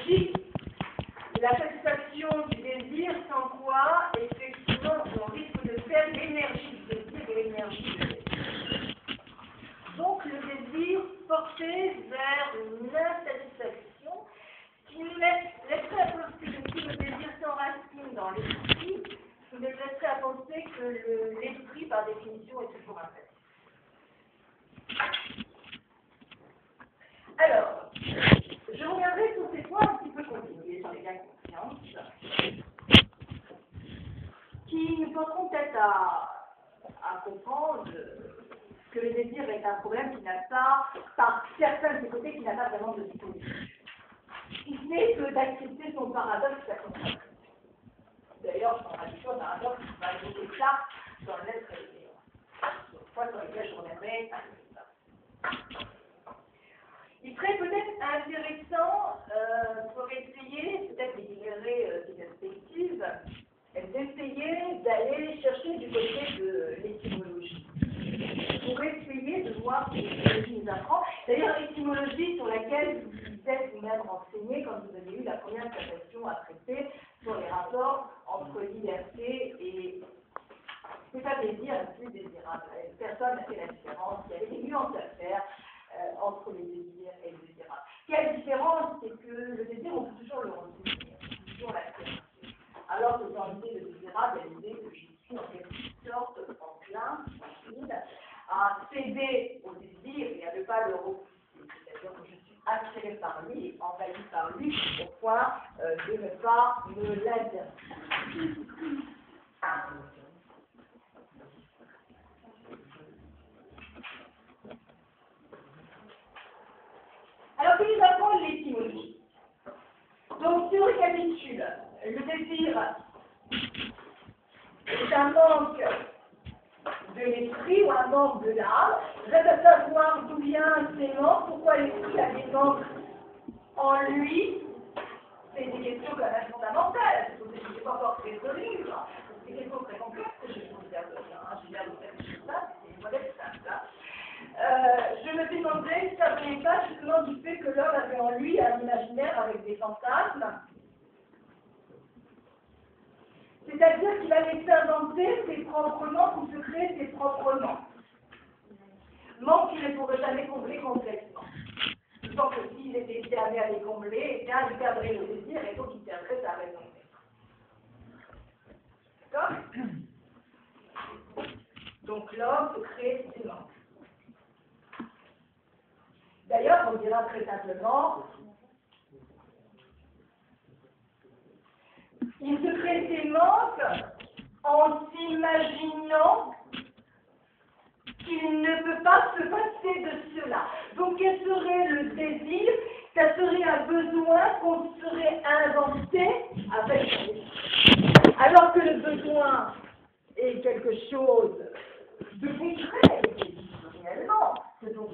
étymologique, la satisfaction du désir, sans quoi, effectivement, on risque de perdre l'énergie du désir et l'énergie du désir. Donc, le désir porté vers une insatisfaction qui nous laisserait à penser que si le désir s'enracine dans l'esprit, nous laisserait à penser que l'esprit, par définition, est toujours insatisfait. Alors, je reviendrai sur ces points un petit peu compliqués, j'en ai bien conscience, qui nous porteront peut-être à comprendre que le désir est un problème qui n'a pas, par certains de ses côtés, qui n'a pas vraiment de solution. Si ce n'est que d'accepter son paradoxe à contradiction. D'ailleurs, son traduction paradoxe va évoquer ça dans le lettre fois sur lesquelles je reviendrai. Il serait peut-être intéressant pour essayer, peut-être d'équilibrer ces perspectives, d'essayer d'aller chercher du côté de l'étymologie. Pour essayer de voir ce que l'étymologie nous apprend. D'ailleurs, l'étymologie sur laquelle vous vous êtes vous-même renseigné quand vous avez eu la première captation à traiter sur les rapports entre liberté et ça désir et plus désirable. Personne n'a fait la différence, il y avait des nuances à faire entre le désir et le désirable. Quelle différence, c'est que le désir, on peut toujours le ressentir, toujours l'accepter. Alors que dans l'idée de désirable, il y a l'idée que je suis en quelque sorte enclin, facile, à céder au désir et à ne pas le repousser. C'est-à-dire que je suis attiré par lui et envahi par lui au point de ne pas me l'interdire. Alors, que nous apprend l'étymologie? Donc, si on récapitule, le désir est un manque de l'esprit ou un manque de l'âme. Reste à savoir d'où vient ces manques, pourquoi l'esprit a des manques en lui. C'est des questions quand même fondamentales. Je ne suis pas encore très résolues. C'est des questions très complexes que je vais vous faire je viens de faire tout ça, c'est une modèle simple. Je me demandais si ça ne venait pas justement du fait que l'homme avait en lui un imaginaire avec des fantasmes. C'est-à-dire qu'il allait s'inventer ses propres manques ou se créer ses propres manques. Manques qu'il ne pourrait jamais combler complètement. Je pense que s'il était amené à les combler, eh bien, il perdrait le désir et donc il perdrait sa raison d'être. D'accord? Donc l'homme se crée ses manques. D'ailleurs, on dira très simplement, il se crée ses manques en s'imaginant qu'il ne peut pas se passer de cela. Donc, quel serait le désir? Ça serait un besoin qu'on serait inventé avec son esprit. Alors que le besoin est quelque chose de concret, réellement, c'est donc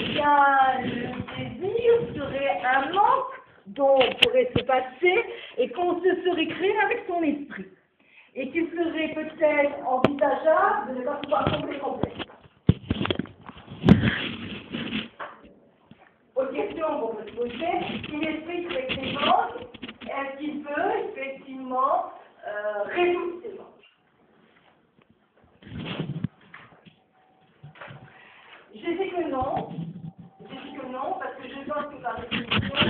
bien, le désir serait un manque dont on pourrait se passer et qu'on se serait créé avec son esprit. Et qu'il serait peut-être envisageable de ne pas pouvoir combler complètement. Autre question qu'on peut se poser, si l'esprit serait clément, est-ce qu'il peut effectivement résoudre ces manques? Je dis que non, parce que je pense que par définition,